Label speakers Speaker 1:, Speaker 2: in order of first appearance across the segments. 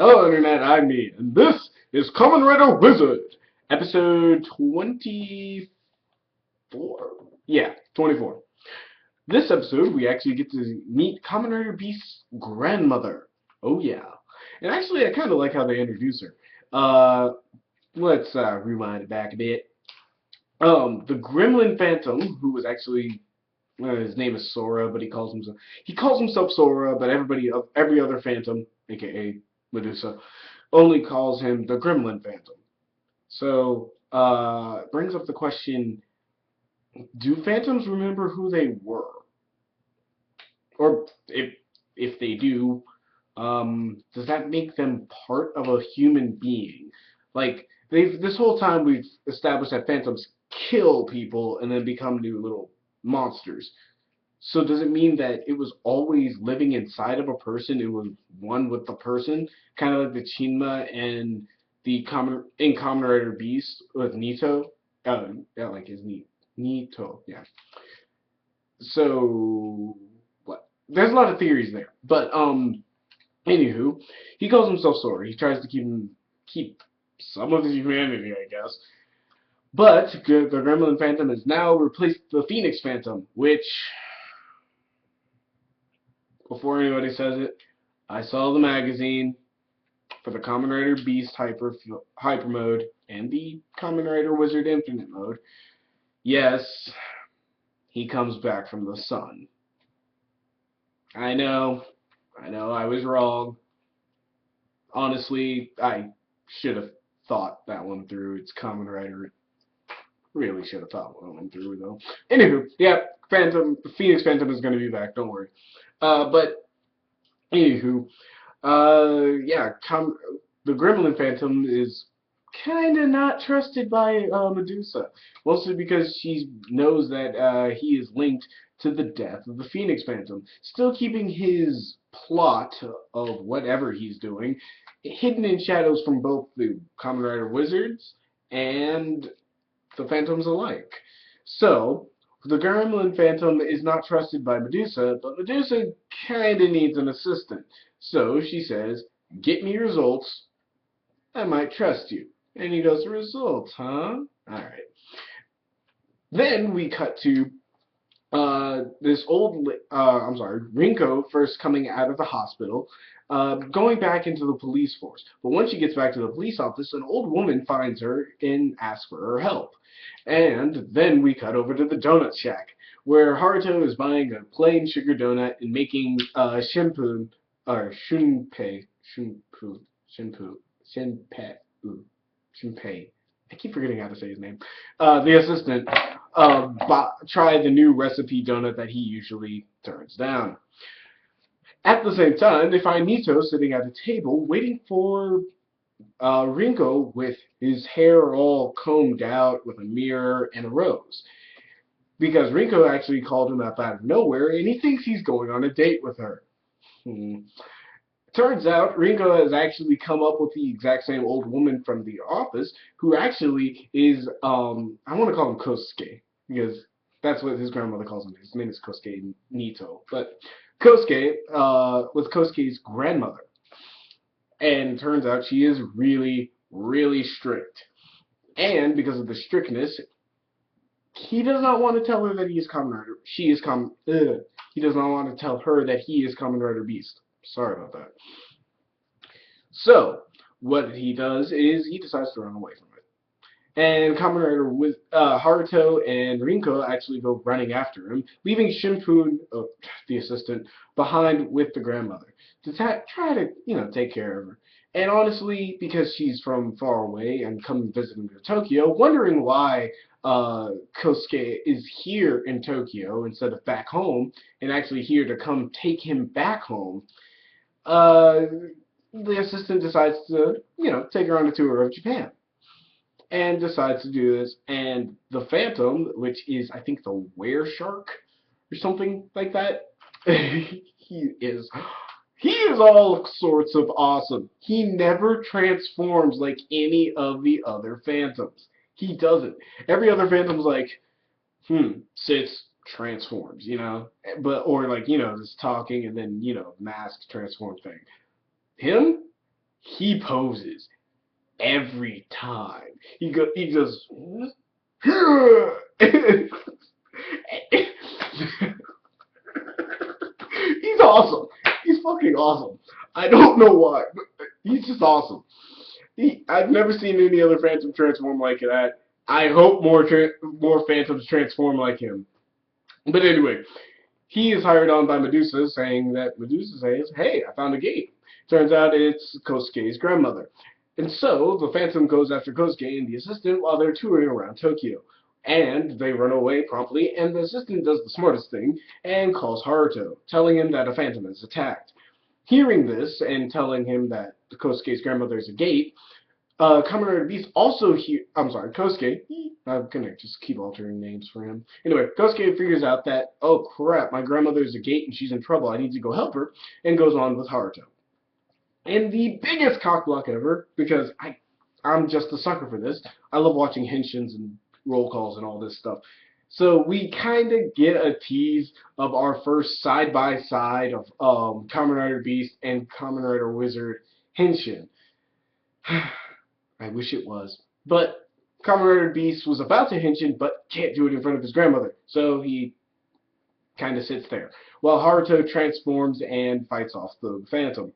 Speaker 1: Hello, Internet, I'm me, and this is Kamen Rider Wizard, episode 24? Yeah, 24. This episode, we actually get to meet Kamen Rider Beast's grandmother. Oh, yeah. And actually, I kind of like how they introduce her. Let's rewind it back a bit. The Gremlin Phantom, who was actually his name is Sora, but he calls himself Sora, but every other Phantom, aka Medusa, only calls him the Gremlin Phantom. So, it brings up the question: do Phantoms remember who they were, or if they do, does that make them part of a human being? Like they've this whole time we've established that Phantoms kill people and then become new little monsters. So does it mean that it was always living inside of a person? It was one with the person, kind of like the Chinma and the Kamen Rider Beast with Nito. Yeah, like his Nito. Yeah. So what? There's a lot of theories there, but anywho, he calls himself Sora. He tries to keep some of his humanity, I guess. But the Gremlin Phantom has now replaced the Phoenix Phantom, which before anybody says it, I saw the magazine for the Kamen Rider Beast Hyper mode and the Kamen Rider Wizard Infinite mode. Yes, he comes back from the sun. I know, I was wrong. Honestly, I should have thought that one through. It's Kamen Rider. Really should have thought that one through though. Anywho, yeah, Phoenix Phantom is going to be back. Don't worry. But anywho, yeah, the Gremlin Phantom is kind of not trusted by Medusa, mostly because she knows that he is linked to the death of the Phoenix Phantom, still keeping his plot of whatever he's doing hidden in shadows from both the Kamen Rider Wizards and the Phantoms alike. So, the Gremlin Phantom is not trusted by Medusa, but Medusa kinda needs an assistant. So she says, get me results, I might trust you. And he goes, results, huh? Alright. Then we cut to Rinko first coming out of the hospital, going back into the police force. But once she gets back to the police office, an old woman finds her and asks for her help. And then we cut over to the donut shack, where Haruto is buying a plain sugar donut and making Shunpei, Shinpei, Shinpei. I keep forgetting how to say his name. The assistant try the new recipe donut that he usually turns down. At the same time, they find Nito sitting at a table waiting for Rinko with his hair all combed out with a mirror and a rose. Because Rinko actually called him up out of nowhere and he thinks he's going on a date with her. Turns out Rinko has actually come up with the exact same old woman from the office who actually is, I want to call him Kosuke because that's what his grandmother calls him. His name is Kosuke Nito. But Kosuke was Kosuke's grandmother. And turns out she is really, really strict. And because of the strictness, he does not want to tell her that he is Kamen Rider. He does not want to tell her that he is Kamen Rider Beast. Sorry about that. So, what he does is he decides to run away from it. And Kamen Rider with Haruto and Rinko actually go running after him, leaving Shinpun, the assistant, behind with the grandmother to try to, take care of her. And honestly, because she's from far away and coming visiting to Tokyo, wondering why Kosuke is here in Tokyo instead of back home, and actually here to come take him back home, uh, the assistant decides to, take her on a tour of Japan. And decides to do this. And the Phantom, which is, I think, the Were Shark or something like that, he is. He is all sorts of awesome. He never transforms like any of the other Phantoms. He doesn't. Every other Phantom's like, sits, transforms, or like, just talking and then, mask transform thing. Him? he poses every time. He goes, he's awesome. He's fucking awesome. I don't know why, but he's just awesome. I've never seen any other Phantom transform like that. I hope more Phantoms transform like him. But anyway, he is hired on by Medusa, saying that Medusa says, "Hey, I found a gate." Turns out it's Kosuke's grandmother. And so the Phantom goes after Kosuke and the assistant while they're touring around Tokyo. And they run away promptly, and the assistant does the smartest thing and calls Haruto, telling him that a Phantom has attacked. Hearing this and telling him that Kosuke's grandmother is a gate, Kamen Rider Beast also I'm sorry, Kosuke. I'm gonna just keep altering names for him. Anyway, Kosuke figures out that, oh crap, my grandmother's a gate and she's in trouble. I need to go help her, and goes on with Haruto. And the biggest cockblock ever, because I'm just a sucker for this. I love watching henshins and roll calls and all this stuff. So we kind of get a tease of our first side-by-side of Kamen Rider Beast and Kamen Rider Wizard henshin. I wish it was. But Kamen Rider Beast was about to henshin, but can't do it in front of his grandmother. So he kind of sits there, while Haruto transforms and fights off the Phantom.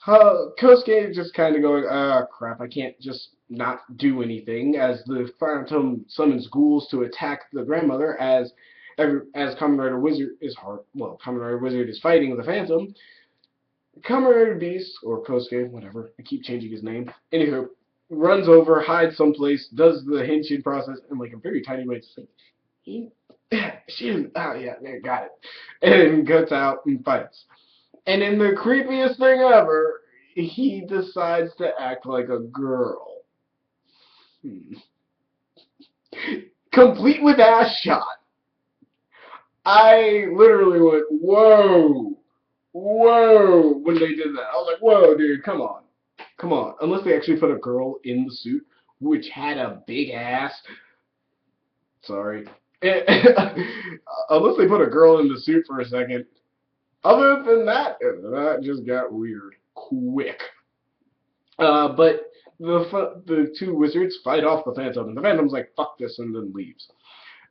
Speaker 1: Kosuke just kind of going, crap, I can't just not do anything, as the Phantom summons ghouls to attack the grandmother as Kamen Rider Wizard Kamen Rider Wizard is fighting the Phantom. Kamen Rider Beast, or Kosuke, whatever, I keep changing his name, anywho, runs over, hides someplace, does the henshin process in like a very tiny way, just like, yeah, there, got it, and gets out and fights. And in the creepiest thing ever, he decides to act like a girl. Complete with ass shot. I literally went, whoa, whoa, when they did that. I was like, whoa, dude, come on. Come on. Unless they actually put a girl in the suit, which had a big ass. Sorry. Unless they put a girl in the suit for a second. Other than that, that just got weird quick. But the two wizards fight off the Phantom, and the Phantom's like, fuck this, and then leaves.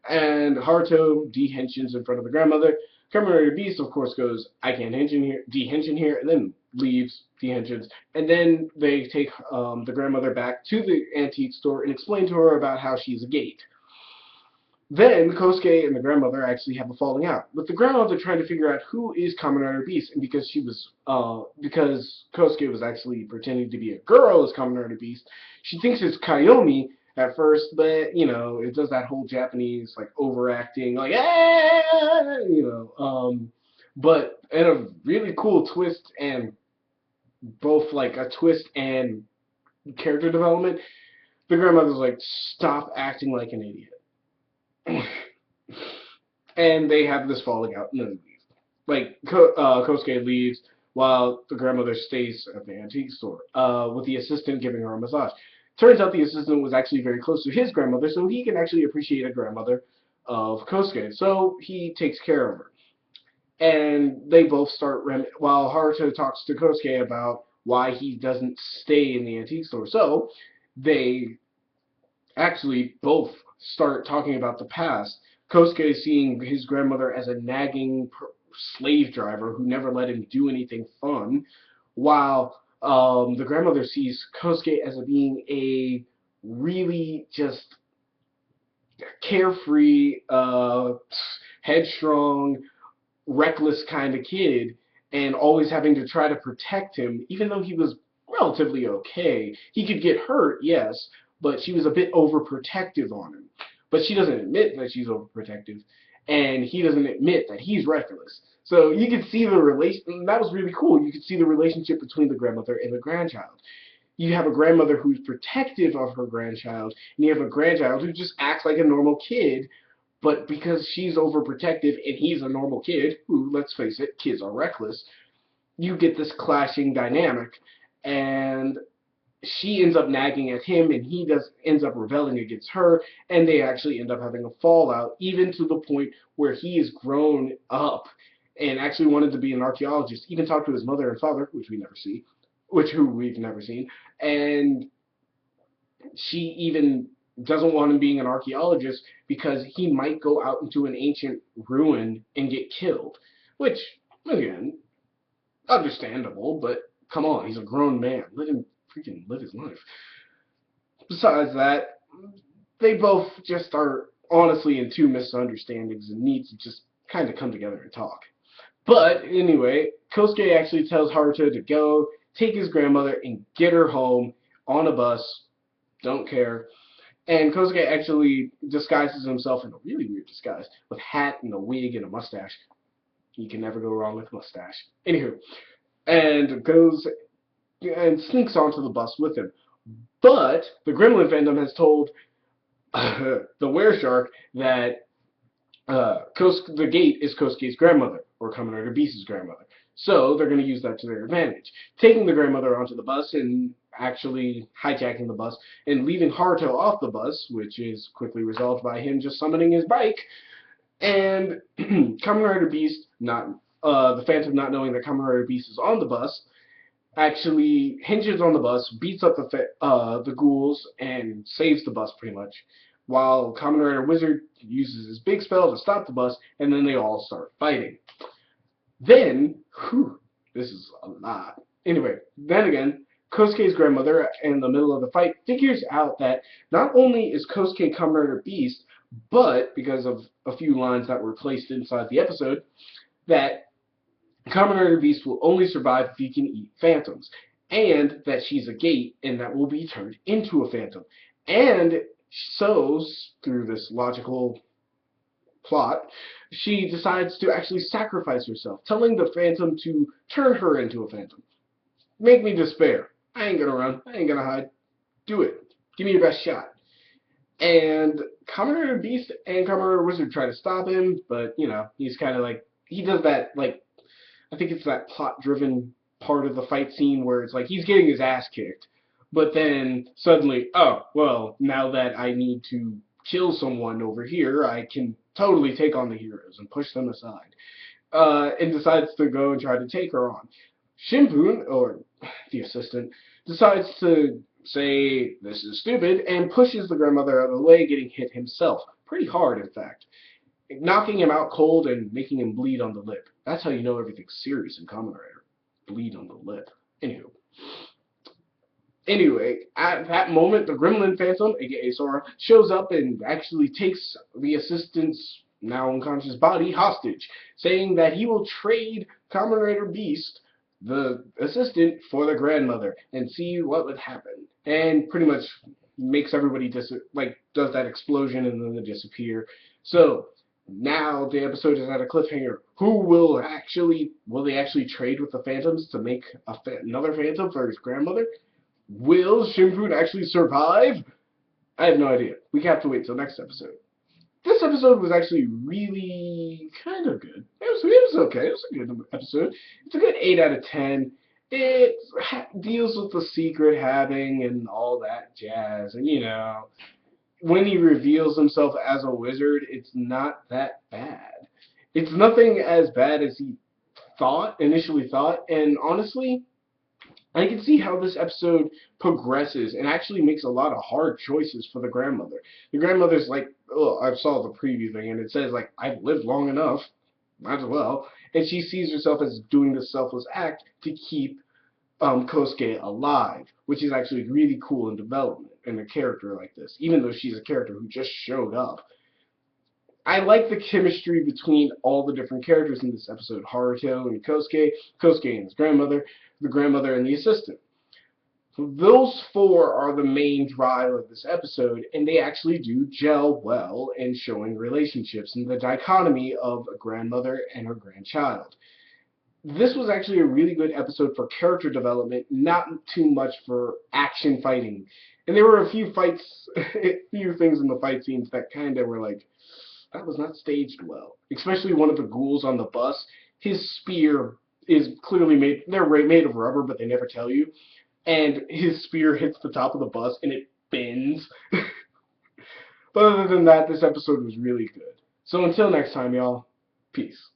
Speaker 1: And Haruto de-henshins in front of the grandmother. Kamen Rider Beast, of course, goes, I can't de-henshin here, and then leaves, de-henshins. And then they take the grandmother back to the antique store and explain to her about how she's a gate. Then Kosuke and the grandmother actually have a falling out, with the grandmother trying to figure out who is Kamen Rider Beast, and because Kosuke was actually pretending to be a girl as Kamen Rider Beast, she thinks it's Kayomi at first, but you know, it does that whole Japanese like overacting, like but in a really cool twist, and both like a twist and character development, the grandmother's like, stop acting like an idiot. And they have this falling out and then leave. Like, Kosuke leaves while the grandmother stays at the antique store, with the assistant giving her a massage. Turns out the assistant was actually very close to his grandmother, so he can actually appreciate a grandmother of Kosuke. So he takes care of her. And they both start, while Haruto talks to Kosuke about why he doesn't stay in the antique store. So they actually both start talking about the past. Kosuke seeing his grandmother as a nagging slave driver who never let him do anything fun, while the grandmother sees Kosuke as being a really just carefree, headstrong, reckless kind of kid, and always having to try to protect him, even though he was relatively okay. He could get hurt, yes, but she was a bit overprotective on him. But she doesn't admit that she's overprotective, and he doesn't admit that he's reckless. So you could see the relation. That was really cool. You could see the relationship between the grandmother and the grandchild. You have a grandmother who's protective of her grandchild, and you have a grandchild who just acts like a normal kid, but because she's overprotective and he's a normal kid, who, let's face it, kids are reckless, you get this clashing dynamic, and she ends up nagging at him, and he ends up rebelling against her, and they actually end up having a fallout, even to the point where he is grown up and actually wanted to be an archaeologist, even talked to his mother and father, which we never see, who we've never seen, and she even doesn't want him being an archaeologist because he might go out into an ancient ruin and get killed, which, again, understandable, but come on, he's a grown man. Let him freaking live his life. Besides that, they both just are honestly in two misunderstandings and need to just kind of come together and talk. But anyway, Kosuke actually tells Haruto to go take his grandmother and get her home on a bus. Don't care. And Kosuke actually disguises himself in a really weird disguise with hat and a wig and a mustache. You can never go wrong with mustache. Anywho, and goes and sneaks onto the bus with him. But the Gremlin fandom has told the Wereshark that the gate is Kosuke's grandmother, or Kamen Rider Beast's grandmother. So they're going to use that to their advantage, taking the grandmother onto the bus and actually hijacking the bus and leaving Haruto off the bus, which is quickly resolved by him just summoning his bike. And Kamen Rider Beast, not the Phantom, not knowing that Kamen Rider Beast is on the bus, actually hinges on the bus, beats up the ghouls, and saves the bus pretty much. While Kamen Rider Wizard uses his big spell to stop the bus, and then they all start fighting. Then, this is a lot. Anyway, then again, Kosuke's grandmother, in the middle of the fight, figures out that not only is Kosuke Kamen Rider Beast, but because of a few lines that were placed inside the episode, that Kamen Rider Beast will only survive if he can eat phantoms, and that she's a gate and that will be turned into a phantom. And so, through this logical plot, she decides to actually sacrifice herself, telling the Phantom to turn her into a phantom. Make me despair. I ain't gonna run. I ain't gonna hide. Do it. Give me your best shot. And Kamen Rider Beast and Kamen Rider Wizard try to stop him, but, you know, he's kind of like, he does that, like, I think it's that plot-driven part of the fight scene where it's like he's getting his ass kicked, but then suddenly, oh, well, now that I need to kill someone over here, I can totally take on the heroes and push them aside. And decides to go and try to take her on. Shinpun, or the assistant, decides to say this is stupid and pushes the grandmother out of the way, getting hit himself. Pretty hard, in fact. Knocking him out cold and making him bleed on the lip. That's how you know everything's serious in Kamen Rider. Bleed on the lip. Anyway, at that moment, the Gremlin Phantom, aka Sora, shows up and actually takes the assistant's now unconscious body hostage, saying that he will trade Kamen Rider Beast, the assistant, for the grandmother and see what would happen. And pretty much makes everybody does that explosion and then they disappear. So now the episode is at a cliffhanger. Will they actually trade with the Phantoms to make another Phantom for his grandmother? Will Shinpun actually survive? I have no idea. We have to wait till next episode. This episode was actually really kind of good. It was okay. It was a good episode. It's a good 8 out of 10. It deals with the secret having and all that jazz. And, you know, when he reveals himself as a wizard, it's not that bad. It's nothing as bad as he initially thought. And honestly, I can see how this episode progresses and actually makes a lot of hard choices for the grandmother. The grandmother's like, oh, I saw the preview thing, and it says, like, I've lived long enough, might as well. And she sees herself as doing this selfless act to keep Kosuke alive, which is actually really cool in development in a character like this, even though she's a character who just showed up. I like the chemistry between all the different characters in this episode. Haruto and Kosuke, Kosuke and his grandmother, the grandmother and the assistant. Those four are the main drive of this episode, and they actually do gel well in showing relationships and the dichotomy of a grandmother and her grandchild. This was actually a really good episode for character development, not too much for action fighting. And there were a few things in the fight scenes that kind of were like, that was not staged well. Especially one of the ghouls on the bus. His spear is clearly they're made of rubber, but they never tell you. And his spear hits the top of the bus and it bends. But other than that, this episode was really good. So until next time, y'all, peace.